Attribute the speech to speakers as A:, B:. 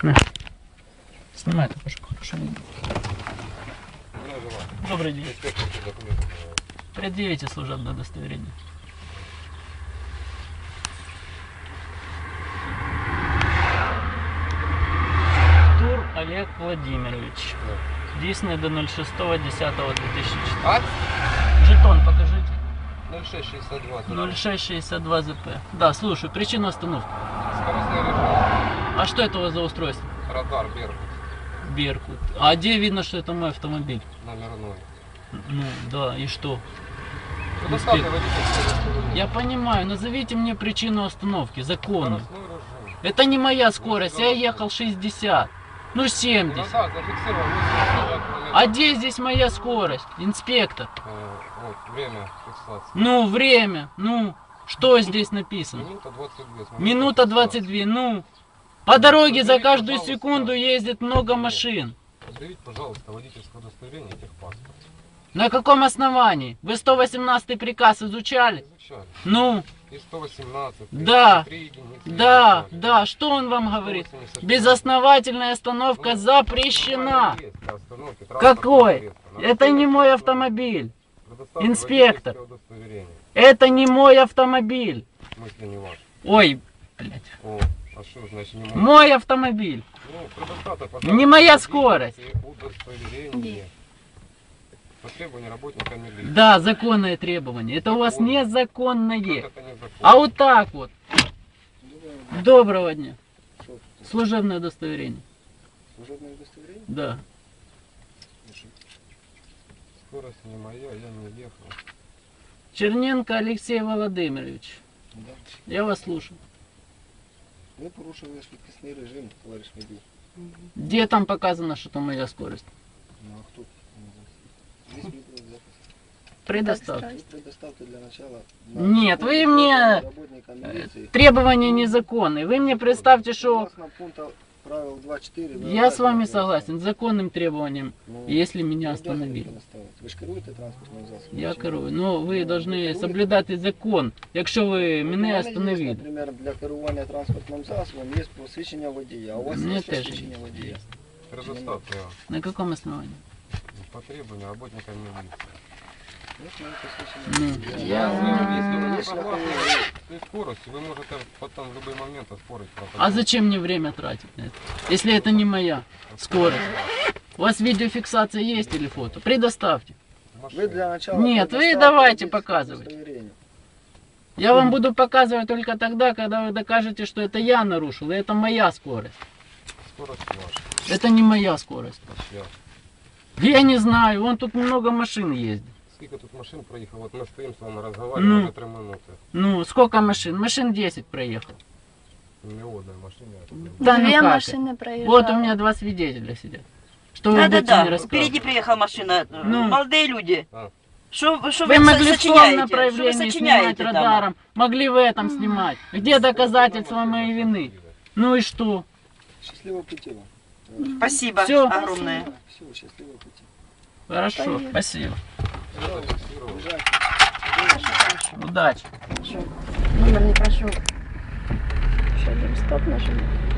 A: На. Снимай это, пошел, хорошо видно. Добрый день. Предъявите служебное удостоверение. Тур Олег Владимирович. Действенное до 06.10.2004. Жетон покажите.
B: 0662.
A: 0662 ЗП. Да, слушай, причина остановки.
B: Скоростной режим.
A: А что это у вас за устройство?
B: Радар Беркут.
A: Беркут. А где видно, что это мой автомобиль?
B: Номерной.
A: Ну, да, и что?
B: Предоставьте водительское удостоверение.
A: Я понимаю, назовите мне причину остановки, законную.
B: Скоростной режим.
A: Это не моя скорость, я ехал 60. Ну 70.
B: Радар зафиксировал 80 км.
A: А где здесь моя скорость, инспектор?
B: Вот, время фиксации.
A: Ну, время, ну, что здесь написано?
B: Минута 22.
A: Минута 22, ну. По дороге за каждую секунду ездит много машин.
B: Предъявите, пожалуйста, водительское удостоверение и техпаспорт.
A: На каком основании? Вы 118 приказ изучали?
B: Изучали.
A: Ну,
B: И 118.
A: да,
B: 33 единицы
A: да,
B: изучали.
A: да, что он вам говорит?
B: 184.
A: Безосновательная остановка
B: Ну,
A: запрещена.
B: есть для остановки
A: Какой?
B: транспортного средства.
A: Это не мой автомобиль.
B: Предоставьте
A: Инспектор.
B: водительское удостоверение.
A: Это не мой автомобиль.
B: В смысле не ваш?
A: Ой, блядь.
B: О, а что значит не мой?
A: Мой автомобиль.
B: Ну, предоставьте, пожалуйста,
A: Не моя скорость.
B: водительское удостоверение. По требованию работника милиции.
A: Да, законное требование. Это у вас
B: Законное.
A: незаконное.
B: Как это незаконно?
A: А вот так вот. Доброго дня. Служебное удостоверение.
C: Служебное удостоверение?
A: Да.
B: Скорость не моя, я не ехал.
A: Черненко Алексей Володимирович.
C: Да.
A: Я вас слушаю.
C: Ви порушили швидкісний режим, товариш водій.
A: Где там показано, что это моя скорость?
C: Ну а хто? Здесь відеозапис.
A: Предоставьте.
C: Ви предоставте для начала.
A: Нет, вы мне
C: Работника міліції.
A: требования незаконные. Вы мне представьте, что
C: Согласно пункту правил 2.4. ви
A: я с вами
C: обязані
A: согласен с законным требованием,
C: Ну,
A: если меня
C: ви обязані
A: остановили.
C: предоставити. Ви ж керуєте транспортним засобом?
A: Я
C: чи ні?
A: керую. Но ви
C: Ну,
A: повинні
C: керуєте.
A: соблюдати закон, якщо ви
C: У
A: мене
C: мене
A: остановили.
C: Є, наприклад, для керування транспортним засобом є посвідчення водія. А у вас
A: Мене
C: є
A: теж
C: посвідчення водія?
B: Предоставьте его.
A: На каком основании?
B: По требованию работника милиции.
C: Є моє посвідчення
A: Ну,
C: водія.
A: я
B: Если
A: знаю.
B: вы не
C: Є
B: согласны
C: шляховий.
B: с той скоростью, вы можете потом в любой момент оспорить протокол.
A: А зачем мне время тратить на это, если это не моя скорость? У вас видеофиксация есть или фото? Предоставьте.
C: Ви для начала
A: Нет, вы
C: предоставте
A: давайте
C: водительське
A: показывайте.
C: удостоверение.
A: Я вам буду показывать только тогда, когда вы докажете, что это я нарушил, и это моя скорость.
B: Скорость ваша.
A: Это не моя скорость.
B: Сейчас.
A: Я не знаю, вон тут много машин ездит.
B: Сколько тут машин проехало? Вот мы стоим с вами разговариваем
A: Ну.
B: уже 3 минуты.
A: Ну, сколько машин? Машин 10 проехал.
B: Не одной машине. а тут
A: Да ну
D: Две
A: как
D: машины проезжали.
A: Вот у меня 2 свидетеля сидят. Что вы будете мне
E: Да-да-да,
A: рассказывать?
E: впереди приехала машина,
A: Ну.
E: молодые люди.
B: А.
E: Что
A: Вы
E: вы
A: могли в сонном
E: сочиняете? Что вы
A: проявлении снимать
E: сочиняете там?
A: радаром, могли в этом снимать. Где доказательства моей вины? Ну и что?
C: Счастливого пути вам.
E: Спасибо
A: Всё.
E: огромное.
C: Все, счастливого пути.
A: Хорошо,
D: Поехали.
A: спасибо.
B: Зафиксировал.
C: Уезжайте.
A: Удачи.
D: Номер не прошел. Что, стоп нажимать?